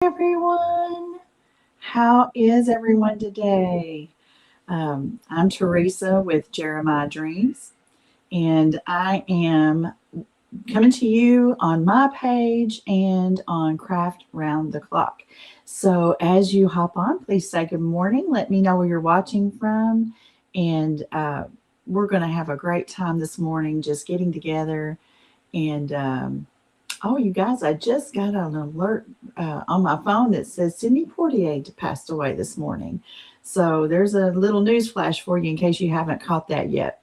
Everyone. How is everyone today? I'm Teresa with Jeremiah Dreams, and I am coming to you on my page and on Craft Round the Clock. So, as you hop on, please say good morning. Let me know where you're watching from, and we're going to have a great time this morning just getting together and oh, you guys, I just got an alert on my phone that says Sidney Portier passed away this morning. So there's a little news flash for you in case you haven't caught that yet.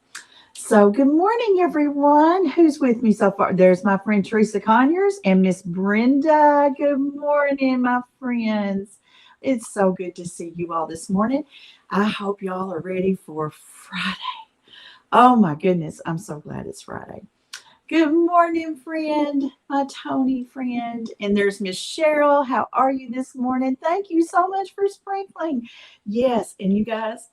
So good morning, everyone. Who's with me so far? There's my friend Teresa Conyers and Miss Brenda. Good morning, my friends. It's so good to see you all this morning. I hope y'all are ready for Friday. Oh my goodness, I'm so glad it's Friday. Good morning, friend, my Tony friend. And there's Miss Cheryl. How are you this morning? Thank you so much for sprinkling. Yes, and you guys,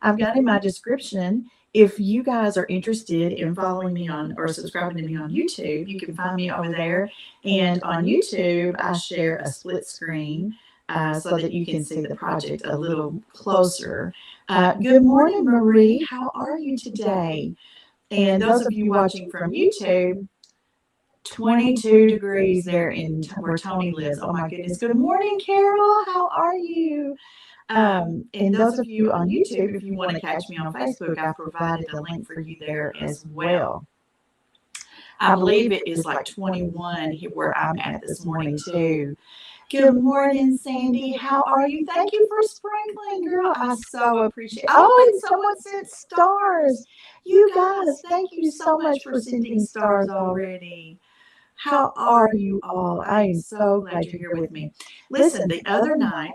I've got in my description. If you guys are interested in following me on or subscribing to me on YouTube, you can find me over there. And on YouTube, I share a split screen so that you can see the project a little closer. Good morning, Marie. How are you today? And those of you watching from YouTube, 22 degrees there in where Tony lives. Oh my goodness. Good morning, Carol. How are you? And those of you on YouTube, if you want to catch me on Facebook, I've provided a link for you there as well. I believe it is like 21 where I'm at this morning too. Good morning, Sandy. How are you? Thank you for sprinkling, girl. I so appreciate it. Oh, and someone sent stars. You guys, thank you so much for sending stars already. How are you all? I am so glad you're here with me. Listen, the other night,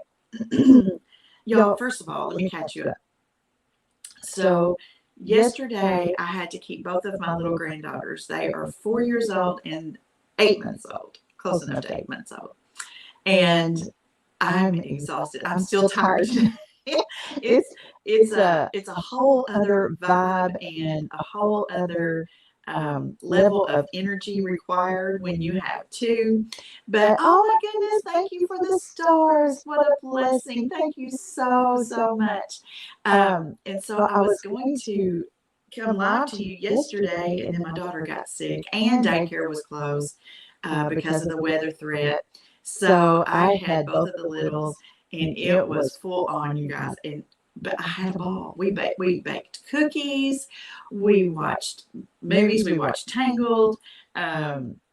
y'all, first of all, let me catch you up. So, yesterday, I had to keep both of my little granddaughters. They are 4 years old and 8 months old, close enough to 8 months old. And I'm exhausted. I'm still tired. It's a whole other vibe and a whole other level of energy required when you have two. But oh my goodness, thank you for the stars. What a blessing. Thank you so much. And so I was going to come live to you yesterday, and then my daughter got sick, and daycare was closed because of the weather threat. So I had both of the littles, and it was full on, you guys. But I had a ball. We baked cookies, we watched movies, we watched Tangled,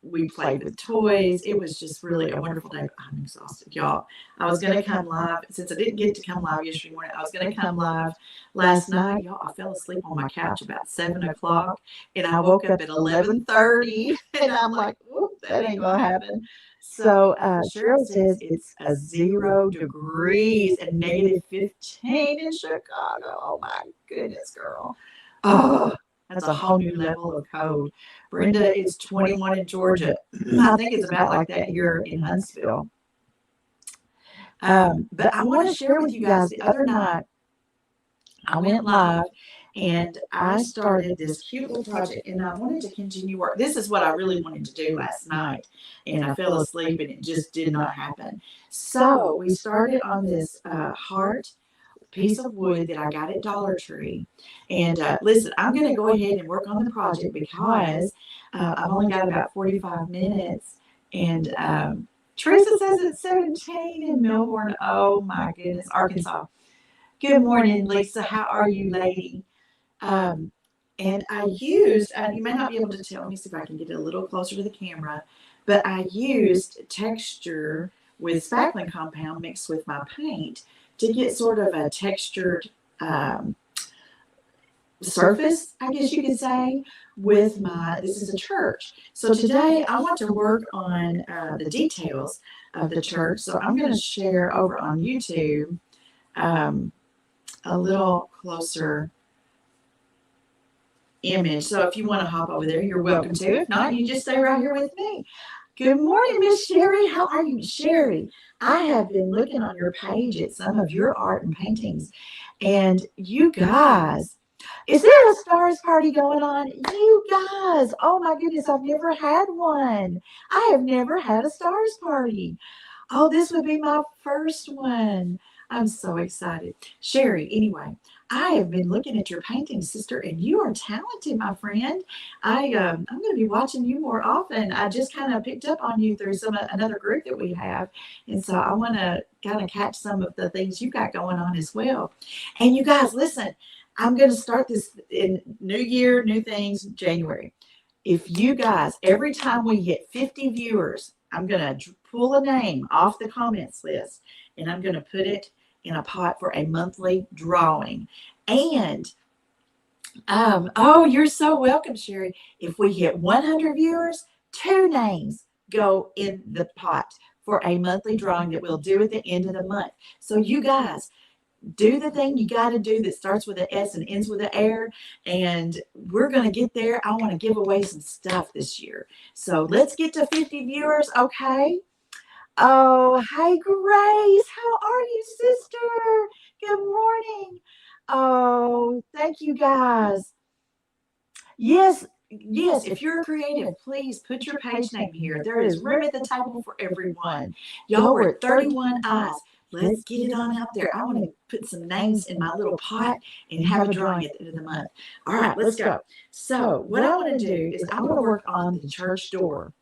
we played with toys. It was just really a wonderful day. I'm exhausted, y'all. I was going to come live since I didn't get to come live yesterday morning. I was going to come live last night, y'all. I fell asleep on my couch about 7 o'clock, and I woke up at 11:30, and I'm like, whoop, that ain't gonna happen. So Cheryl says it's a 0 degrees and -15 in Chicago. Oh my goodness, girl. Oh, that's a whole new level of cold. Brenda, it's 21 in Georgia. I think it's about like that here in Huntsville. But I want to share with you guys the other night, I went live and I started this cute little project, and I wanted to continue work. This is what I really wanted to do last night, and I fell asleep and it just did not happen. So we started on this heart piece of wood that I got at Dollar Tree. And listen, I'm going to go ahead and work on the project because I've only got about 45 minutes. And Teresa says it's 17 in Melbourne. Oh my goodness, Arkansas. Good morning, Lisa. How are you, lady? And I used, you may not be able to tell, let me see if I can get it a little closer to the camera, but I used texture with spackling compound mixed with my paint to get sort of a textured surface, I guess you could say, with this is a church. So today I want to work on the details of the church. So I'm going to share over on YouTube a little closer image. So if you want to hop over there, you're welcome to. If not, you just stay right here with me. Good morning, Miss Sherry. How are you, Sherry? I have been looking on your page at some of your art and paintings, and you guys, is there a stars party going on? You guys, oh my goodness, I've never had one. I have never had a stars party. Oh, this would be my first one. I'm so excited. Sherry, anyway, I have been looking at your paintings, sister, and you are talented, my friend. I'm going to be watching you more often. I just kind of picked up on you through another group that we have, and so I want to kind of catch some of the things you got going on as well. And you guys, listen, I'm going to start this in New Year, new things, January. If you guys, every time we hit 50 viewers, I'm going to pull a name off the comments list and I'm going to put it in a pot for a monthly drawing. And, oh, you're so welcome, Sherry. If we hit 100 viewers, 2 names go in the pot for a monthly drawing that we'll do at the end of the month. So, you guys, do the thing you got to do that starts with an S and ends with an R. And we're going to get there. I want to give away some stuff this year. So let's get to 50 viewers. Okay. Oh, hey, Grace. How are you, sister? Good morning. Oh, thank you guys. Yes. Yes, if you're creative, please put your page name here. There is room at the table for everyone. Y'all were at 31 eyes. Let's get it on out there. I want to put some names in my little pot and have a drawing at the end of the month. All right, let's go. So what I want to do is I want to work on the church door.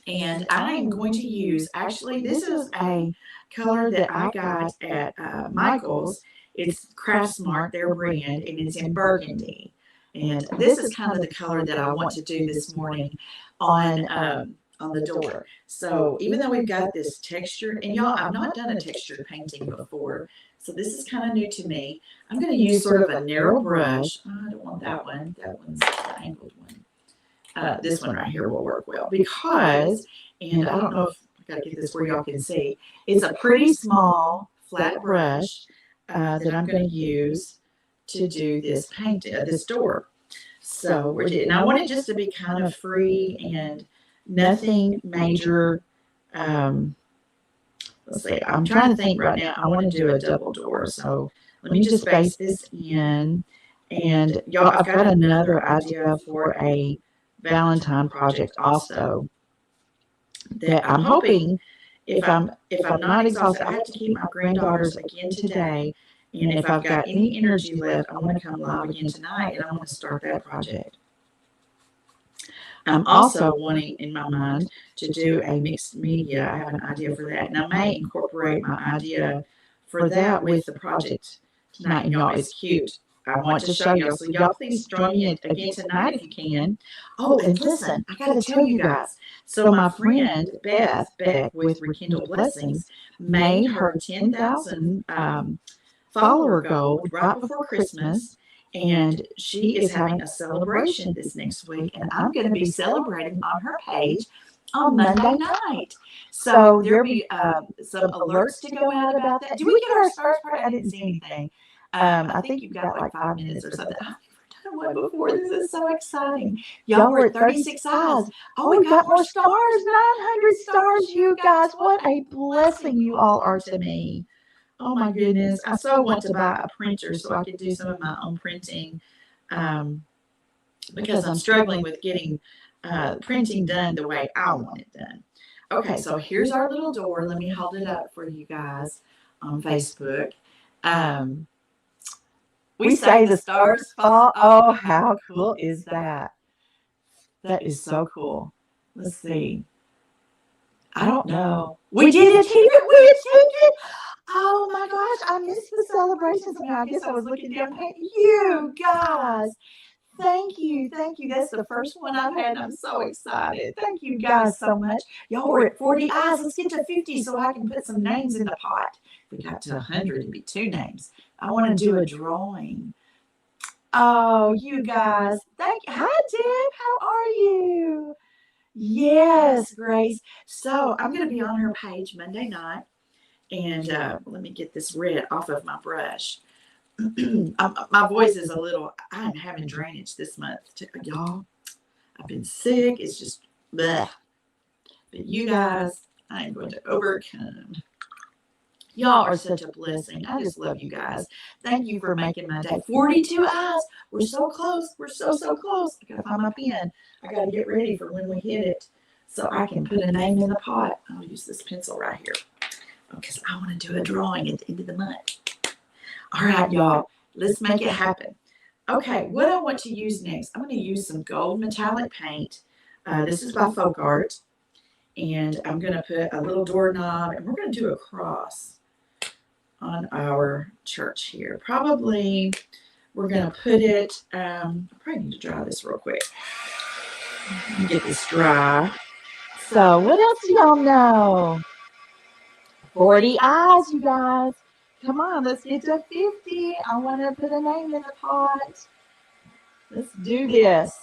And I'm going to use, actually, this is a color that I got at Michael's. It's Craftsmart, their brand, and it's in burgundy. And this is kind of the color that I want to do this morning on the door. So even though we've got this texture, and y'all, I've not done a textured painting before, so this is kind of new to me. I'm going to use sort of a narrow brush. Oh, I don't want that one. That one's the angled one. This one right here will work well because, and I don't know if I got to get this where y'all can see, it's a pretty small flat brush that I'm going to use to do this paint, this door. So and I want it just to be kind of free and nothing major. Let's see, I'm trying to think right now. I want to do a double door. So let me just base this in. And y'all, I've got another idea for a Valentine project also that I'm hoping if I'm not exhausted, I have to keep my granddaughters again today. And if I've got any energy left, I want to come live again tonight and I want to start that project. I'm also wanting in my mind to do a mixed media. I have an idea for that. And I may incorporate my idea for that with the project tonight. And y'all, it's cute. I want to show y'all. So y'all please join me again tonight if you can. Oh, and listen, I got to tell you guys. So my friend Beth Beck with Rekindle Blessings made her 10,000 follower goal right before Christmas, and she is having a celebration this next week, and I'm going to be celebrating on her page on Monday night. So there'll be some alerts to go out about that. Do we get our stars part? I didn't see anything. I think you've got like 5 minutes or something. I've never done one before. This is so exciting. Y'all were at 36 eyes. Oh, we got more stars. 900 stars, you guys. What a blessing you all are to me. Oh my goodness. I so want to buy a printer so I can do some of my own printing because I'm struggling with getting printing done the way I want it done. Okay, so here's our little door. Let me hold it up for you guys on Facebook. We say the stars fall. Oh, how cool is that? That is so cool. Let's see. I don't know. We did achieve it. We achieved it. Oh my gosh, I missed the celebrations. I guess I was looking down. You guys, thank you. Thank you. That's the first one I've had. I'm so excited. Thank you guys so much. Y'all were at 40 eyes. Let's get to 50 so I can put some names in the pot. If we got to 100, it'd be 2 names. I want to do a drawing. Oh, you guys. Thank you. Hi, Deb. How are you? Yes, Grace. So I'm going to be on her page Monday night. And let me get this red off of my brush. My voice is a little, I'm having drainage this month. Y'all, I've been sick. It's just, bleh. But you guys, I'm going to overcome. Y'all are such a blessing. I just love you guys. Thank you for making my day. 42 eyes. We're so close. We're so close. I got to find my pen. I got to get ready for when we hit it. so I can put a name in the pot. I'll use this pencil right here because I want to do a drawing at the end of the month. All right, y'all, let's make it happen. Okay, what I want to use next, I'm going to use some gold metallic paint. This is by Folk Art. And I'm going to put a little doorknob, and we're going to do a cross on our church here. Probably we're going to put it, I probably need to dry this real quick. Get this dry. So what else do y'all know? 40 eyes, you guys. Come on, let's get to 50. I want to put a name in the pot. Let's do this.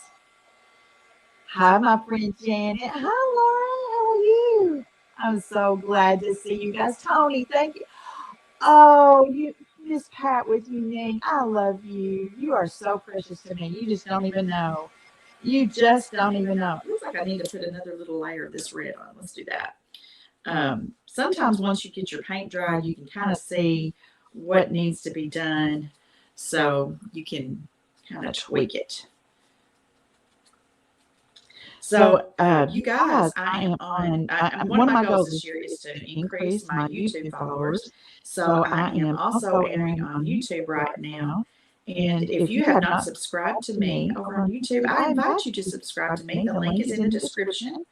Hi, my friend Janet. Hi, Lauren. How are you? I'm so glad to see you guys. Tony, thank you. Oh, you, Miss Pat with you, Nate. I love you. You are so precious to me. You just don't even know. You just don't even know. It looks like I need to put another little layer of this red on. Let's do that. Sometimes once you get your paint dry, you can kind of see what needs to be done, so you can kind of tweak it. So, you guys, I am on, one of my goals this year is to increase my YouTube followers. So I am also airing on YouTube right now. And if you have not subscribed to me over on YouTube, I invite you to subscribe to me. The link is in the description,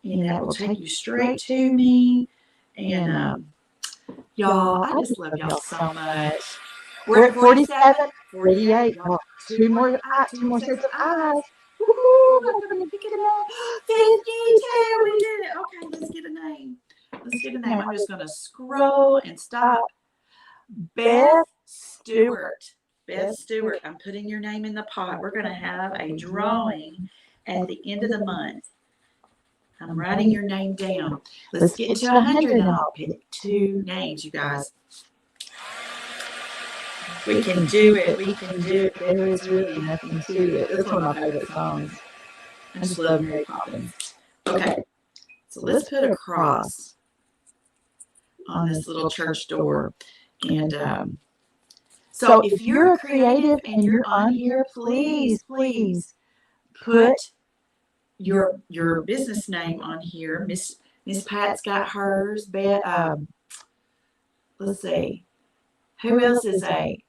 and that will take you straight to me. And y'all, I just love y'all so much. We're at 47, 48. Oh, two more sets of eyes. Woohoo! I'm gonna pick it up. 52, we did it. Okay, let's get a name. Let's get a name. I'm just gonna scroll and stop. Beth Stewart. Beth Stewart, I'm putting your name in the pot. We're gonna have a drawing at the end of the month. I'm writing your name down. Let's get to 100 and I'll pick 2 names, you guys. We can do it. We can do it. There is really nothing to it. That's one of my favorite songs. I just love Mary Poppins. Okay, so let's put a cross on this little church door. And so if you're a creative and you're on here, please put your business name on here. Miss Pat's got hers. Let's see. Who else is a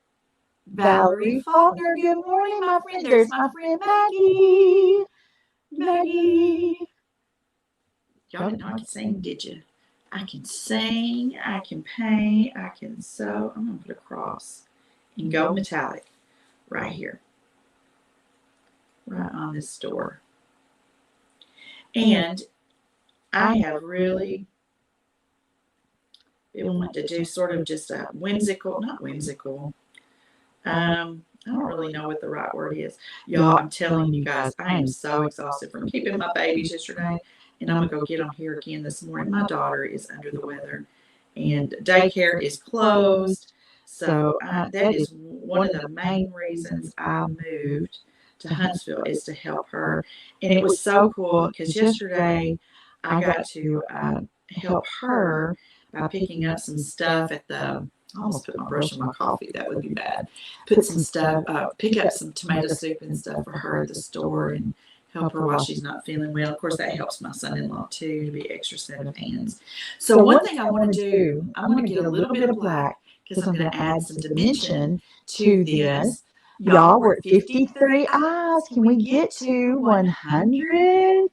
Valerie Faulkner. Good morning, my friend. There's my friend Maggie. Maggie. Y'all didn't know I could sing, did you? I can sing, I can paint, I can sew. I'm going to put a cross in gold metallic right here, right on this door. And I have really been wanting to do sort of just a whimsical, not whimsical, I don't really know what the right word is. Y'all, I'm telling you guys, I am so exhausted from keeping my babies yesterday. And I'm going to go get them here again this morning. My daughter is under the weather. And daycare is closed. So that is one of the main reasons I moved to Huntsville, is to help her. And it was so cool because yesterday I got to help her by picking up some stuff at the, I almost put my brush on my coffee. That would be bad. Put some stuff, pick up some tomato soup and stuff for her at the store and help her while she's not feeling well. Of course, that helps my son-in-law too, to be extra set of hands. So one thing I want to do, I want to get a little bit of black because I'm going to add some dimension to this. Y'all, we're at 53 eyes. Can we get to 100?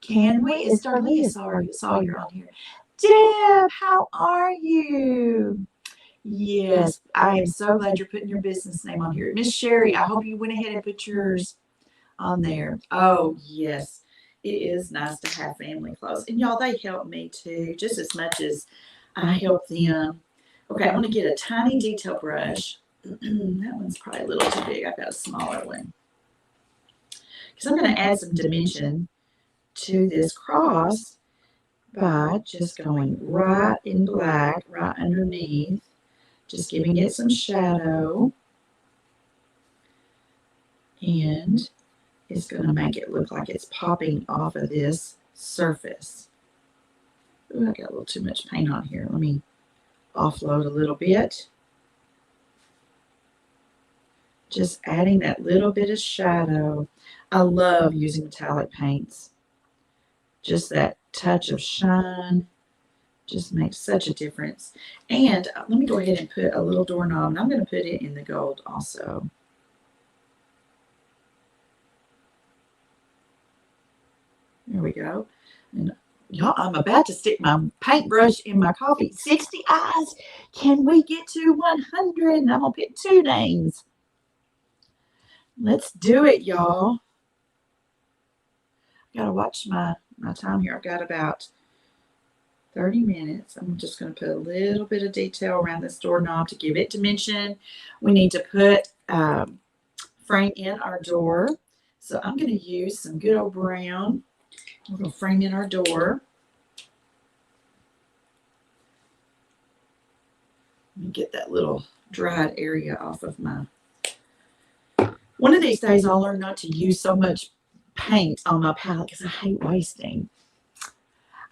Can we? It's Darlene Sawyer on here. Deb, how are you? Yes, I am so glad you're putting your business name on here. Miss Sherry, I hope you went ahead and put yours on there. Oh, yes. It is nice to have family close. And y'all, they help me too, just as much as I help them. Okay, I'm going to get a tiny detail brush. That one's probably a little too big. I've got a smaller one. Because I'm going to add some dimension to this cross by just going right in black, right underneath. Just giving it some shadow. And it's going to make it look like it's popping off of this surface. Ooh, I got a little too much paint on here. Let me offload a little bit. Just adding that little bit of shadow. I love using metallic paints. Just that touch of shine just makes such a difference. And let me go ahead and put a little doorknob, and I'm going to put it in the gold also. There we go. And y'all, I'm about to stick my paintbrush in my coffee. 60 eyes. Can we get to 100? And I'm going to pick 2 names. Let's do it, y'all. Got to watch my time here. I've got about 30 minutes. I'm just going to put a little bit of detail around this doorknob to give it dimension. We need to put frame in our door. So I'm going to use some good old brown. We're going to frame in our door. Let me get that little dried area off of my. One of these days I'll learn not to use so much paint on my palette because I hate wasting.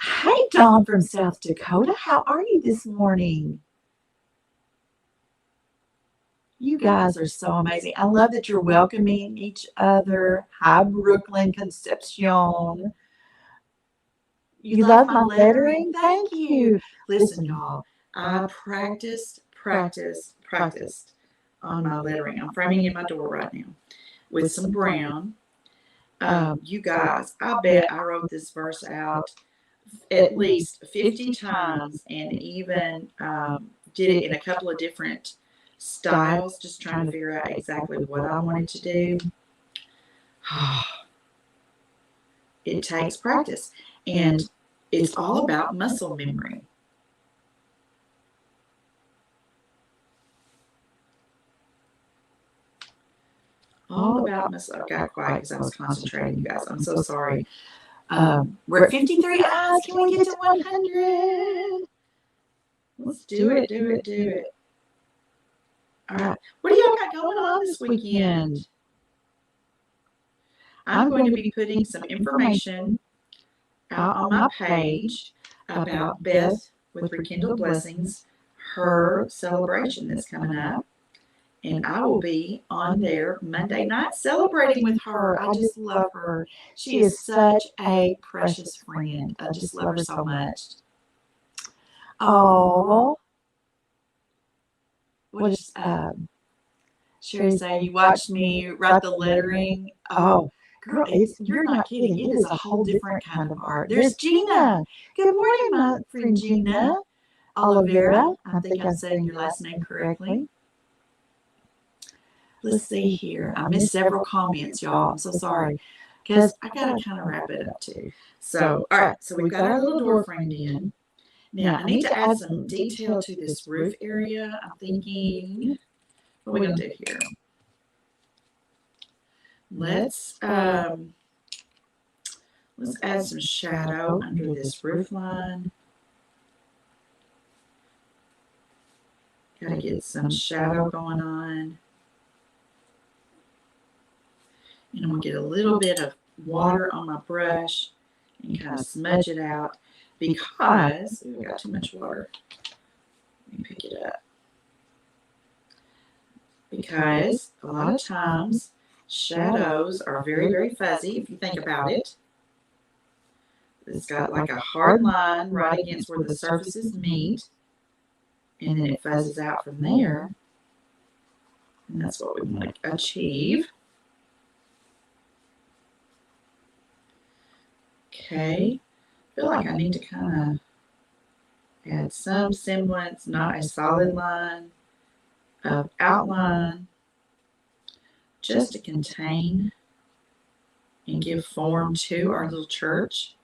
Hey, Dawn from South Dakota. How are you this morning? You guys are so amazing. I love that you're welcoming each other. Hi, Brooklyn Concepcion. You love my lettering? Thank you. Listen, y'all, I practiced on my lettering. I'm framing in my door right now with some brown. You guys, I bet I wrote this verse out at least 50 times and even did it in a couple of different styles, just trying to figure out exactly what I wanted to do. It takes practice, and it's all about muscle memory. All about muscle. I got quiet because I was concentrating, you guys. I'm so sorry. We're at 53 eyes. Can we get to 100? Let's do it. All right. What do y'all got going on this weekend? I'm going to be putting some information out on my page about Beth with Rekindle Blessings, her celebration that's coming up. And I will be on there Monday night celebrating with her. I just love her. She is such a precious friend. I just love her so much. Oh, what is Sherry say? You watched me write the lettering. Oh, girl, you're not kidding. It is a whole different kind of art. There's Gina. Good morning, my friend Gina Oliveira. I think I'm saying your last name correctly. Let's see here. I missed several comments, y'all. I'm so sorry because I got to kind of wrap it up too. So, all right. So we've got our little door framed in. Now, I need to add some detail to this roof area. I'm thinking, what are we going to do here? Let's add some shadow under this roof line. Got to get some shadow going on. And I'm going to get a little bit of water on my brush and kind of smudge it out because we got too much water. Let me pick it up. Because a lot of times shadows are very, very fuzzy if you think about it. It's got like a hard line right against where the surfaces meet, and then it fuzzes out from there. And that's what we want to achieve. Okay, I feel like I need to kind of add some semblance, not a solid line, of outline, just to contain and give form to our little church.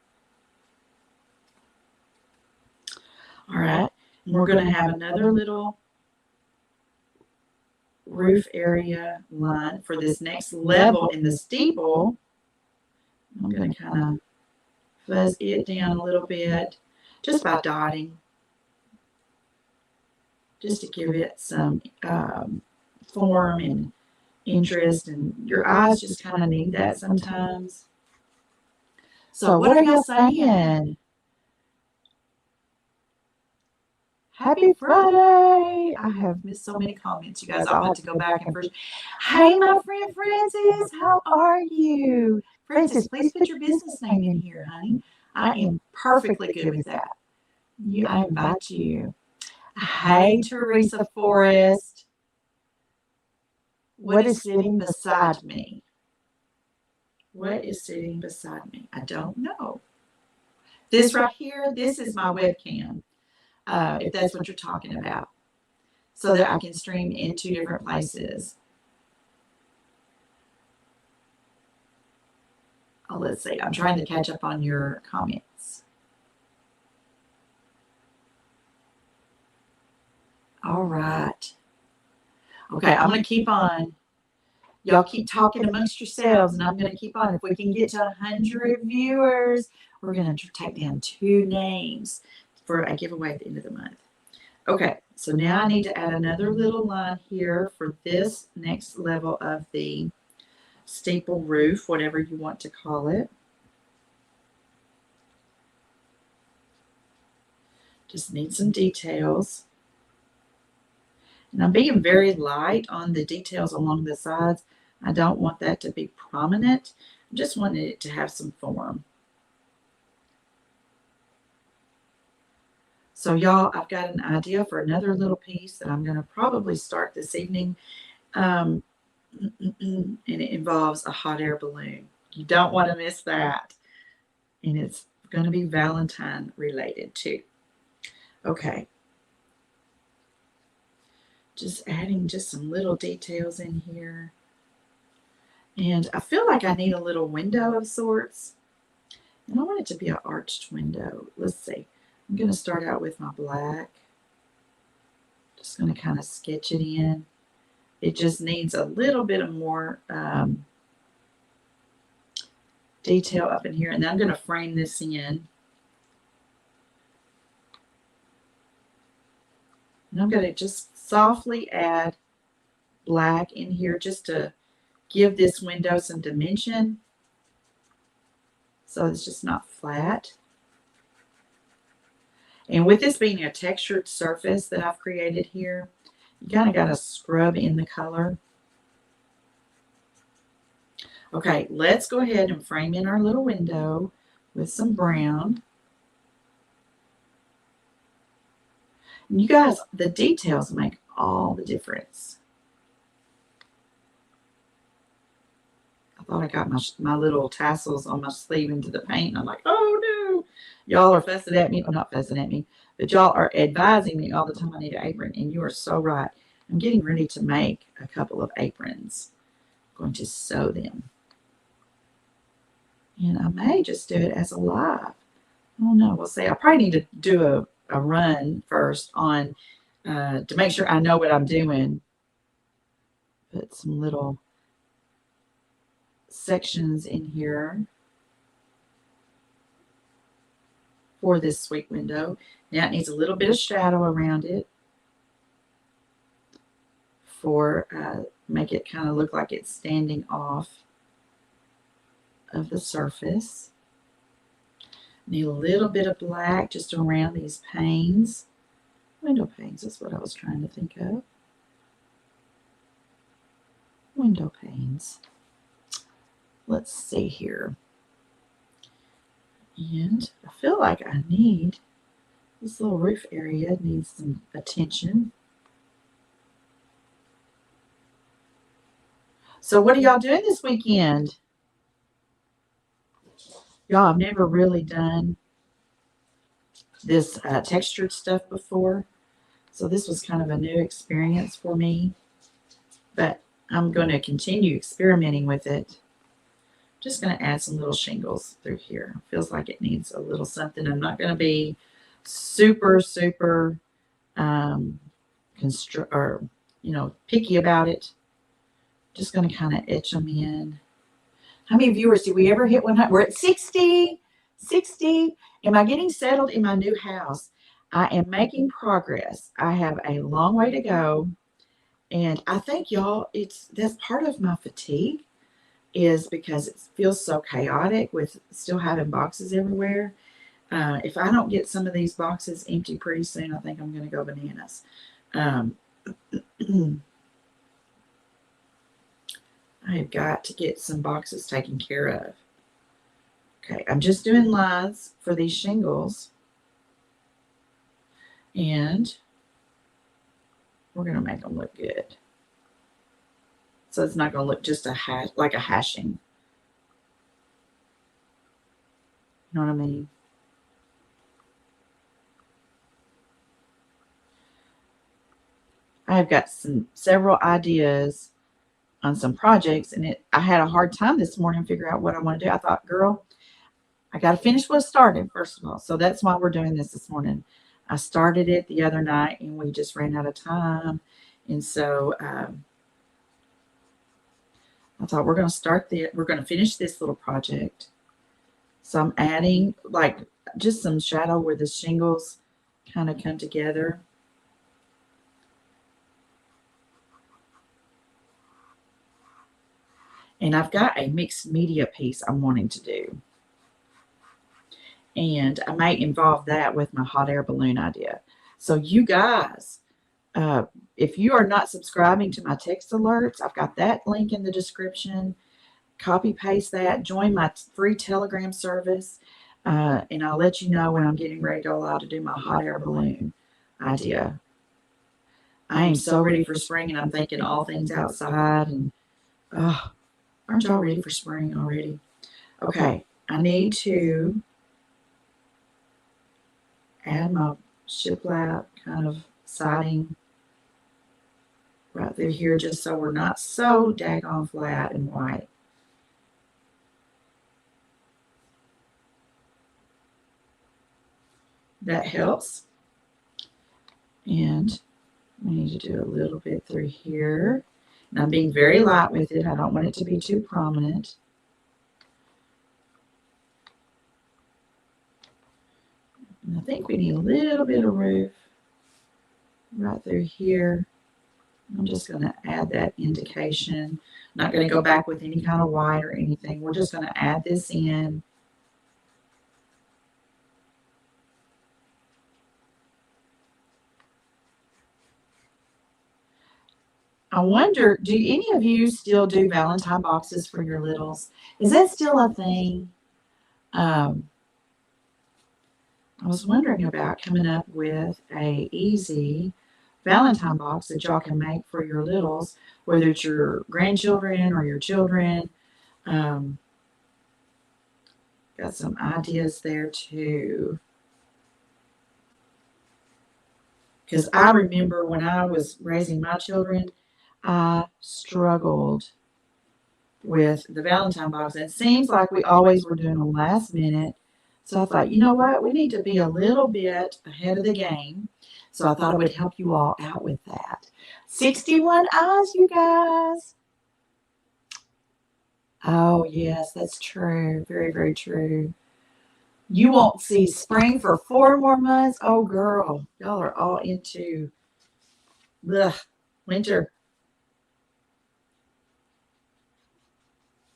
All right, and we're going to have another little roof area line for this next level in the steeple. I'm going to kind of fuzz it down a little bit just by dotting, just to give it some form and interest, and your eyes just kind of need that sometimes. So what are y'all saying? Happy Friday! I have missed so many comments, you guys. I'll have to go back and first. Hey, my friend Francis, how are you? Francis, please put your business name in here, honey. I am perfectly good with that. I invite you. Hey, Teresa Forrest. What is sitting beside me? What is sitting beside me? I don't know. This right here, this is my webcam, if that's what you're talking about, so that I can stream into different places. Oh, let's see. I'm trying to catch up on your comments. All right. Okay, I'm going to keep on. Y'all keep talking amongst yourselves, and I'm going to keep on. If we can get to 100 viewers, we're going to take down 2 names for a giveaway at the end of the month. Okay, so now I need to add another little line here for this next level of the steeple roof, whatever you want to call it. Just need some details. And I'm being very light on the details along the sides. I don't want that to be prominent. I just wanted it to have some form. So y'all, I've got an idea for another little piece that I'm going to probably start this evening. And it involves a hot air balloon. You don't want to miss that. And it's going to be Valentine related too. Okay. Just adding just some little details in here. And I feel like I need a little window of sorts. And I want it to be an arched window. Let's see. I'm going to start out with my black. Just going to kind of sketch it in. It just needs a little bit of more detail up in here. And then I'm going to frame this in. And I'm going to just softly add black in here just to give this window some dimension. So it's just not flat. And with this being a textured surface that I've created here, you kind of got to scrub in the color. Okay, let's go ahead and frame in our little window with some brown. And you guys, the details make all the difference. I thought I got my little tassels on my sleeve into the paint. I'm like, oh no. Y'all are fussing at me. Well, not fussing at me, but y'all are advising me all the time I need an apron. And you are so right. I'm getting ready to make a couple of aprons. I'm going to sew them. And I may just do it as a live. I don't know. We'll see. I probably need to do a run first on to make sure I know what I'm doing. Put some little sections in here for this sweet window. Now it needs a little bit of shadow around it for make it kind of look like it's standing off of the surface. Need a little bit of black just around these panes. Window panes is what I was trying to think of. Window panes. Let's see here. And I feel like I need this little roof area needs some attention. So what are y'all doing this weekend? Y'all, I've never really done this textured stuff before. So this was kind of a new experience for me. But I'm going to continue experimenting with it. Just going to add some little shingles through here. Feels like it needs a little something. I'm not going to be super picky about it. Just going to kind of etch them in. How many viewers did we ever hit 100? We're at 60. 60. Am I getting settled in my new house? I am making progress. I have a long way to go. And I think, y'all, that's part of my fatigue is because it feels so chaotic with still having boxes everywhere. If I don't get some of these boxes empty pretty soon, I think I'm going to go bananas. I have got to get some boxes taken care of Okay, I'm just doing lines for these shingles. And we're going to make them look good. So it's not going to look just like a hashing. You know what I mean? I've got several ideas on some projects, and I had a hard time this morning figuring out what I want to do. I thought, girl, I got to finish what I started, first of all. So that's why we're doing this morning. I started it the other night, and we just ran out of time. And so I thought we're going to finish this little project. So I'm adding like just some shadow where the shingles kind of come together. And I've got a mixed media piece I'm wanting to do. And I might involve that with my hot air balloon idea. So you guys, if you are not subscribing to my text alerts, I've got that link in the description. Copy paste that, join my free Telegram service, and I'll let you know when I'm getting ready to go out to do my hot air balloon idea. I am so ready for spring, and I'm thinking all things outside. And aren't y'all ready for spring already? Okay, I need to add my shiplap kind of siding right through here, just so we're not so daggone flat and white. That helps. And we need to do a little bit through here. And I'm being very light with it. I don't want it to be too prominent. And I think we need a little bit of roof right through here. I'm just going to add that indication. Not going to go back with any kind of white or anything. We're just going to add this in. I wonder, do any of you still do Valentine boxes for your littles? Is that still a thing? I was wondering about coming up with a easy Valentine box that y'all can make for your littles, whether it's your grandchildren or your children. Got some ideas there too. Because I remember when I was raising my children, I struggled with the Valentine box. And it seems like we always were doing them last minute. So I thought, you know what? We need to be a little bit ahead of the game. So I thought I would help you all out with that. 61 eyes, you guys. Oh, yes, that's true. Very, very true. You won't see spring for 4 more months. Oh, girl, y'all are all into winter.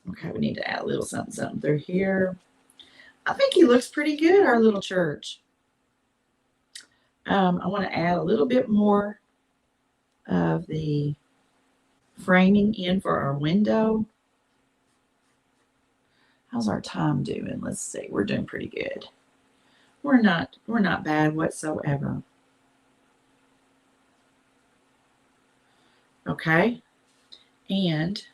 Okay, we need to add a little something through here. I think he looks pretty good, our little church. I want to add a little bit more of the framing in for our window. How's our time doing? Let's see. We're doing pretty good. We're not bad whatsoever. Okay. And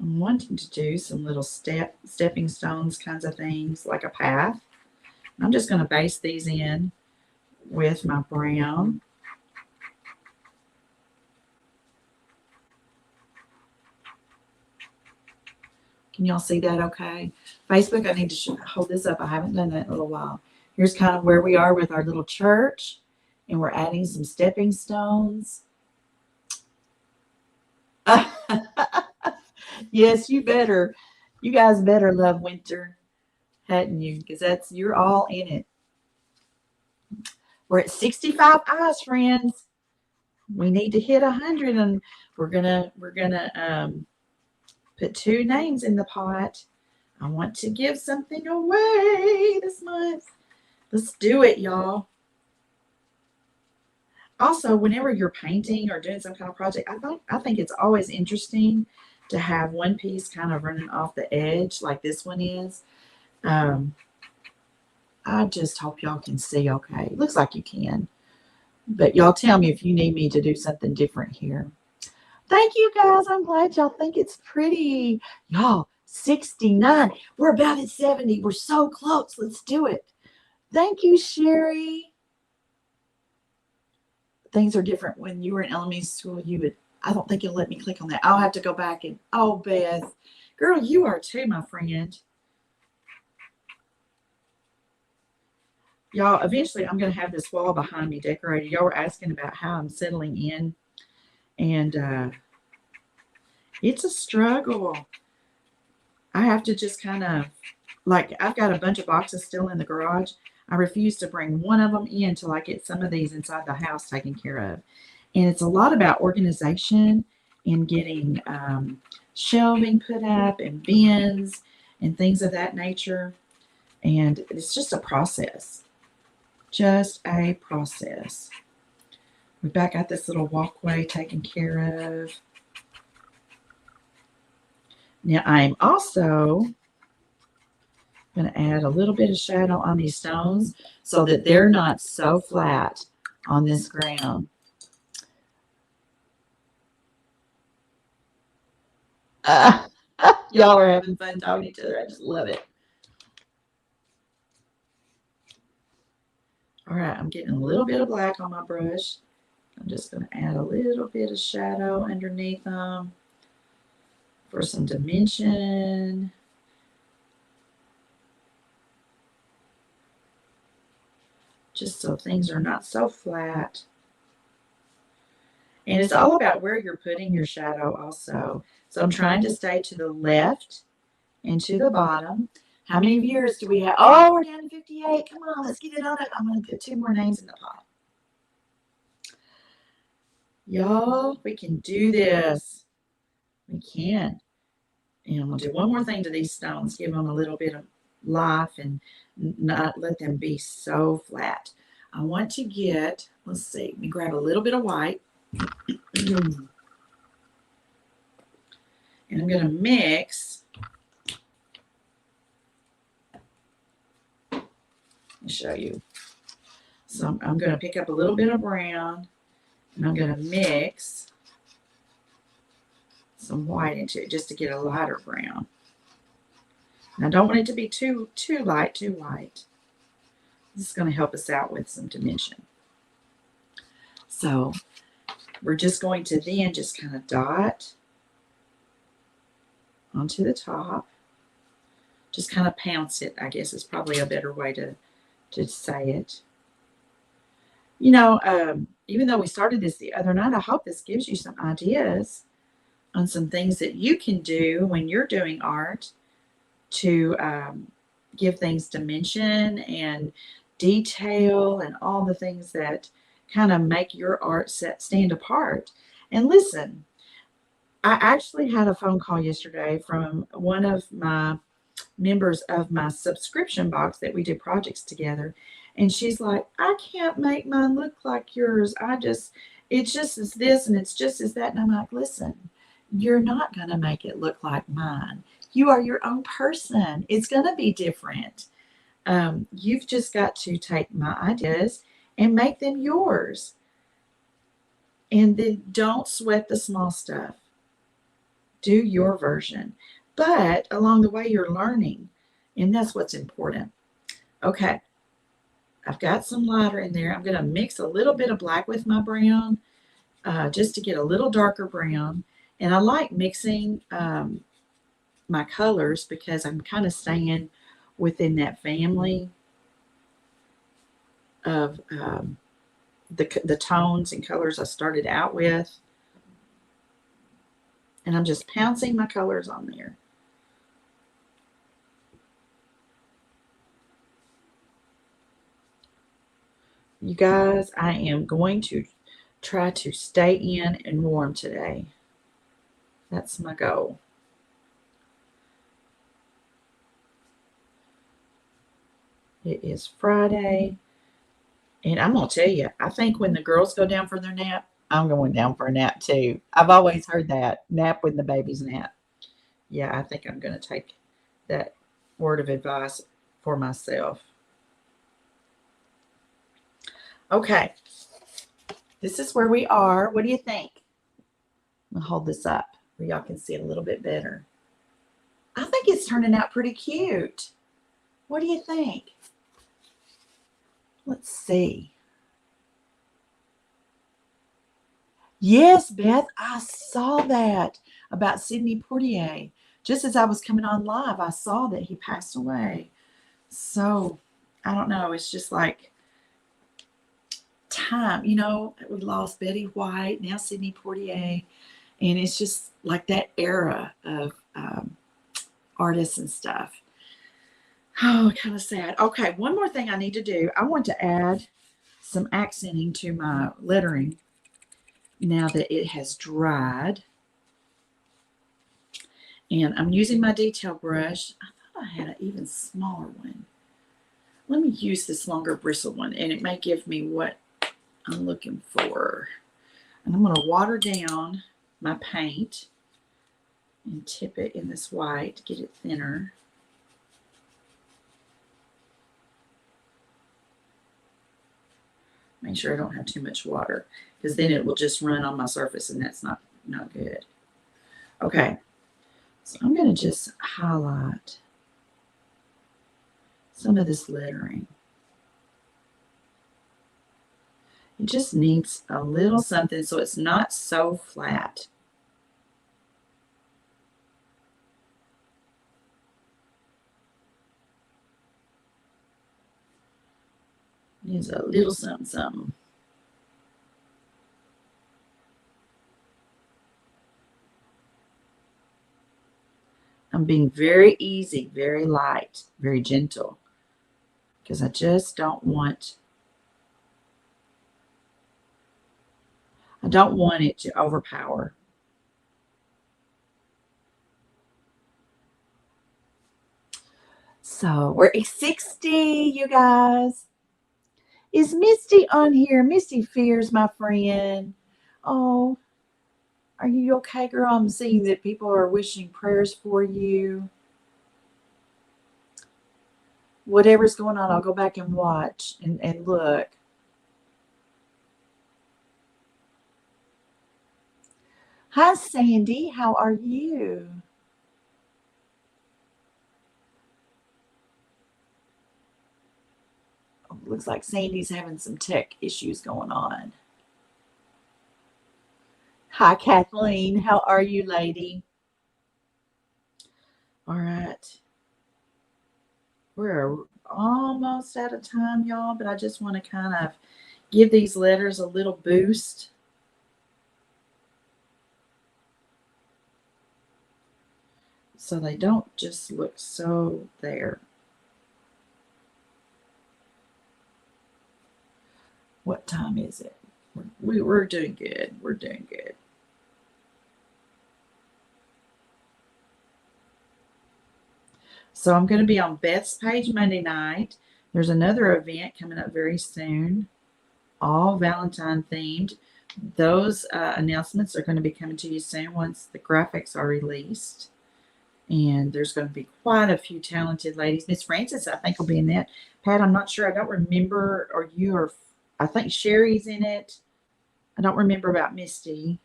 I'm wanting to do some little stepping stones kinds of things, like a path. I'm just going to base these in with my brown. Can y'all see that okay? Facebook, I need to hold this up. I haven't done that in a little while. Here's kind of where we are with our little church, and we're adding some stepping stones. Yes, you better. You guys better love winter, hadn't you? Because you're all in it. We're at 65 eyes, friends. We need to hit 100, and we're gonna put 2 names in the pot. I want to give something away this month. Let's do it, y'all. Also, whenever you're painting or doing some kind of project, I think it's always interesting to have one piece kind of running off the edge like this one is. I just hope y'all can see okay. Looks like you can. But y'all tell me if you need me to do something different here. Thank you guys. I'm glad y'all think it's pretty. Y'all, 69. We're about at 70. We're so close. Let's do it. Thank you, Sherry. Things are different. When you were in elementary school, I don't think you'll let me click on that. I'll have to go back and, oh, Beth. Girl, you are too, my friend. Y'all, eventually I'm going to have this wall behind me decorated. Y'all were asking about how I'm settling in. And it's a struggle. I have to just kind of, like, I've got a bunch of boxes still in the garage. I refuse to bring one of them in until I get some of these inside the house taken care of. And it's a lot about organization and getting shelving put up and bins and things of that nature. And it's just a process. Just a process. We've back got this little walkway taken care of. Now I'm also going to add a little bit of shadow on these stones so that they're not so flat on this ground. Y'all are having fun talking to each other. I just love it. All right, I'm getting a little bit of black on my brush. I'm just going to add a little bit of shadow underneath them for some dimension. Just so things are not so flat. And it's all about where you're putting your shadow also. So I'm trying to stay to the left and to the bottom. How many viewers do we have? Oh, we're down to 58. Come on, let's get it on it. I'm going to put 2 more names in the pot. Y'all, we can do this. We can. And I'm going to do one more thing to these stones. Give them a little bit of life and not let them be so flat. I want to get, let's see, let me grab a little bit of white. And I'm going to mix. Let me show you. So I'm going to pick up a little bit of brown and I'm going to mix some white into it just to get a lighter brown. And I don't want it to be too light, too white. This is going to help us out with some dimension. So we're just going to then just kind of dot onto the top. Just kind of pounce it, I guess is probably a better way to say it. You know, even though we started this the other night, I hope this gives you some ideas on some things that you can do when you're doing art to give things dimension and detail and all the things that kind of make your art set stand apart. And listen, I actually had a phone call yesterday from one of my members of my subscription box that we do projects together. And she's like, I can't make mine look like yours. It's just as this and it's just as that. And I'm like, listen, you're not going to make it look like mine. You are your own person. It's going to be different. You've just got to take my ideas and make them yours. And then don't sweat the small stuff. Do your version. But along the way, you're learning. And that's what's important. Okay. I've got some lighter in there. I'm going to mix a little bit of black with my brown just to get a little darker brown. And I like mixing my colors because I'm kind of staying within that family of the tones and colors I started out with. And I'm just pouncing my colors on there. You guys, I am going to try to stay in and warm today. That's my goal. It is Friday. And I'm going to tell you, I think when the girls go down for their nap, I'm going down for a nap too. I've always heard that. Nap when the babies nap. Yeah, I think I'm going to take that word of advice for myself. Okay. This is where we are. What do you think? I'm going to hold this up where y'all can see it a little bit better. I think it's turning out pretty cute. What do you think? Let's see. Yes, Beth, I saw that about Sidney Poitier. Just as I was coming on live, I saw that he passed away. So, I don't know. It's just like time. You know, we lost Betty White, now Sidney Poitier. And it's just like that era of artists and stuff. Oh, kind of sad. Okay, one more thing I need to do. I want to add some accenting to my lettering now that it has dried. And I'm using my detail brush. I thought I had an even smaller one. Let me use this longer bristle one, and it may give me what I'm looking for. And I'm going to water down my paint and tip it in this white to get it thinner. Make sure I don't have too much water, because then it will just run on my surface, and that's not good. Okay, so I'm going to just highlight some of this lettering. It just needs a little something so it's not so flat. Needs a little something, something. I'm being very easy, very light, very gentle, because I just don't want it to overpower. So we're at 60, you guys. Is Misty on here? Misty Fears, my friend. Oh, are you okay, girl? I'm seeing that people are wishing prayers for you. Whatever's going on, I'll go back and watch and look. Hi, Sandy. How are you? Looks like Sandy's having some tech issues going on. Hi, Kathleen. How are you, lady? All right. We're almost out of time, y'all, but I just want to kind of give these letters a little boost. So they don't just look so there. What time is it? We're doing good. We're doing good. So I'm going to be on Beth's page Monday night. There's another event coming up very soon, all Valentine themed. Those announcements are going to be coming to you soon once the graphics are released. And there's going to be quite a few talented ladies. Miss Francis, I think, will be in that. Pat, I'm not sure. I don't remember. Or you are, I think Sherry's in it. I don't remember about Misty.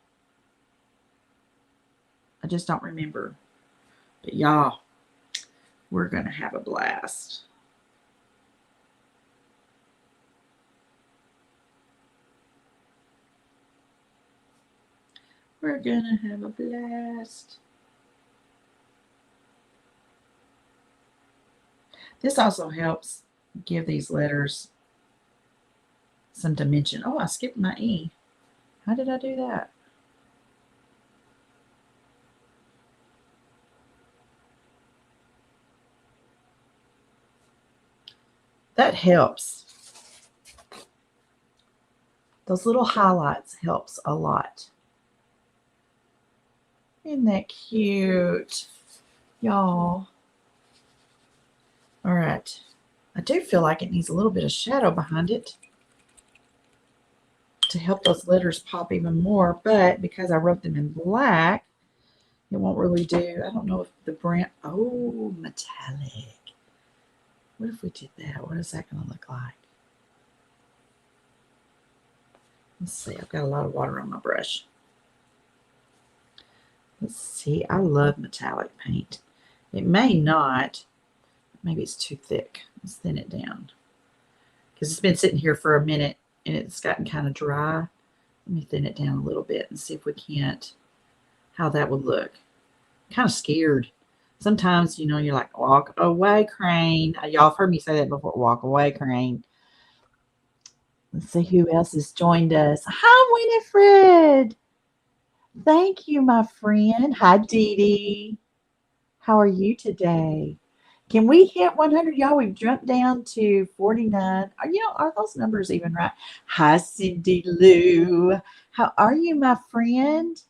I just don't remember. But y'all, we're going to have a blast. We're going to have a blast. This also helps give these letters some dimension. Oh, I skipped my E. How did I do that? That helps. Those little highlights helps a lot. Isn't that cute? Y'all. All right. I do feel like it needs a little bit of shadow behind it to help those letters pop even more. But because I wrote them in black, It won't really do. I don't know if the brand. Oh, metallic. What if we did that? What is that going to look like? Let's see. I've got a lot of water on my brush. Let's see. I love metallic paint. It may not. Maybe it's too thick. Let's thin it down. Because it's been sitting here for a minute and it's gotten kind of dry. Let me thin it down a little bit and see if we can't, how that would look. I'm kind of scared. Sometimes, you know, you're like, walk away, crane. Y'all have heard me say that before. Walk away, crane. Let's see who else has joined us. Hi, Winifred. Thank you, my friend. Hi, Dee Dee. How are you today? Can we hit 100? Y'all, we've jumped down to 49. Are those numbers even right? Hi, Cindy Lou. How are you, my friend?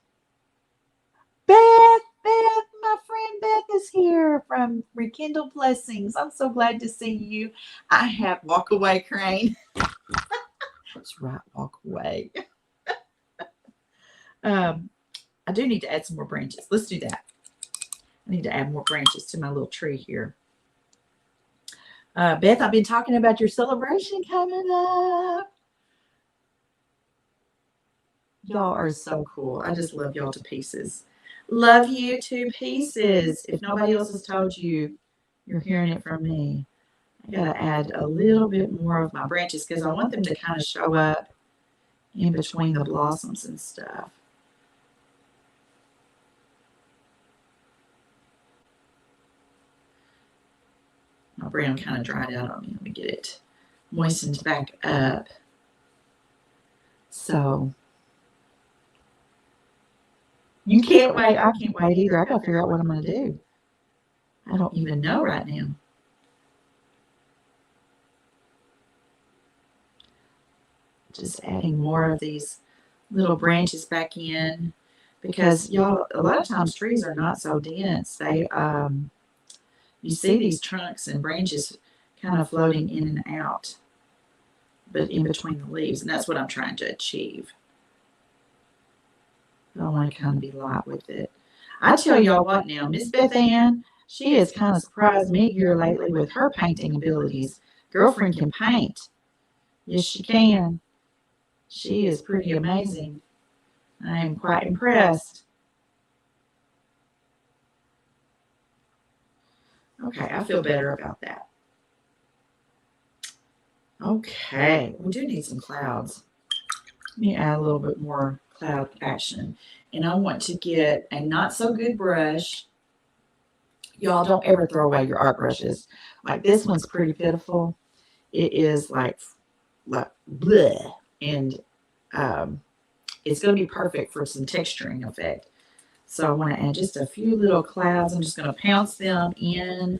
Beth, my friend Beth is here from Rekindle Blessings. I'm so glad to see you. I have walk away, crane. That's right, walk away. I do need to add some more branches. Let's do that. I need to add more branches to my little tree here. Beth, I've been talking about your celebration coming up. Y'all are so cool. I just love y'all to pieces. Love you to pieces. If nobody else has told you, you're hearing it from me. I got to add a little bit more of my branches because I want them to kind of show up in between the blossoms and stuff. My brown kind of dried out on me. Let me get it moistened back up. So you can't wait. I can't wait either. I got to figure out what I'm going to do. I don't even know right now. Just adding more of these little branches back in because y'all, a lot of times trees are not so dense. They, you see these trunks and branches kind of floating in and out, but in between the leaves, and that's what I'm trying to achieve. I want to kind of be light with it. I tell y'all what now, Miss Beth Ann, she has kind of surprised me here lately with her painting abilities. Girlfriend can paint. Yes, she can. She is pretty amazing. I am quite impressed. Okay, I feel better about that. Okay, we do need some clouds. Let me add a little bit more cloud action. And I want to get a not so good brush. Y'all don't ever throw away your art brushes. Like this one's pretty pitiful. It is like bleh. And it's going to be perfect for some texturing effect. So I want to add just a few little clouds. I'm just going to pounce them in.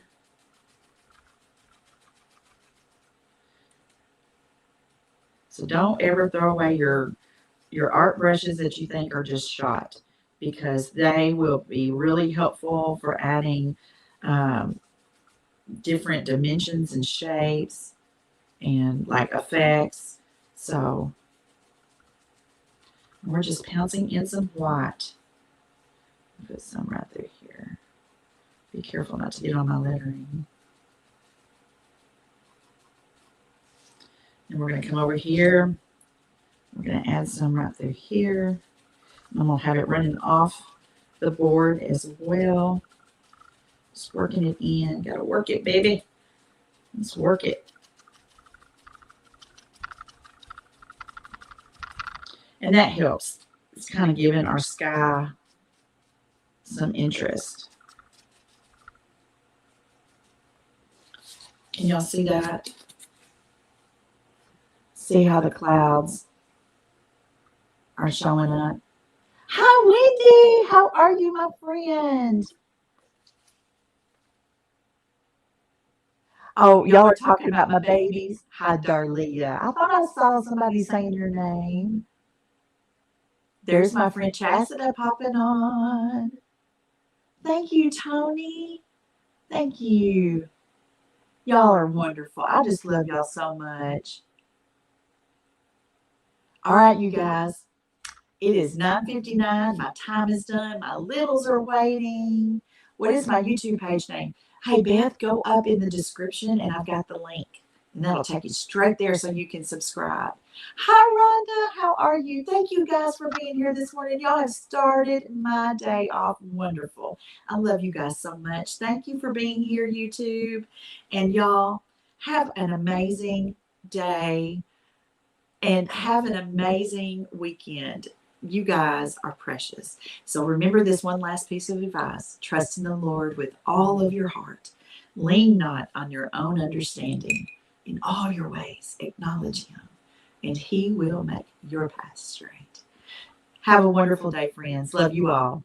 So don't ever throw away your art brushes that you think are just shot, because they will be really helpful for adding different dimensions and shapes and like effects. So we're just pouncing in some white. Put some right through here. Be careful not to get on my lettering. And we're going to come over here. We're going to add some right through here. I'm going to have it running off the board as well. Just working it in. Got to work it, baby. Let's work it. And that helps. It's kind of giving our sky some interest. Can y'all see that? See how the clouds are showing up. Hi, Wendy. How are you, my friend? Oh, y'all are talking about my babies. Hi, Darlita. I thought I saw somebody saying your name. There's my friend Chassida popping on. Thank you, Tony. Thank you. Y'all are wonderful. I just love y'all so much. All right, you guys. It is 9:59. My time is done. My littles are waiting. What is my YouTube page name? Hey, Beth, go up in the description and I've got the link. And that'll take you straight there so you can subscribe. Hi, Rhonda. How are you? Thank you guys for being here this morning. Y'all have started my day off wonderful. I love you guys so much. Thank you for being here, YouTube. And y'all have an amazing day and have an amazing weekend. You guys are precious. So remember this one last piece of advice. Trust in the Lord with all of your heart. Lean not on your own understanding. In all your ways, acknowledge him, and he will make your path straight. Have a wonderful day, friends. Love you all.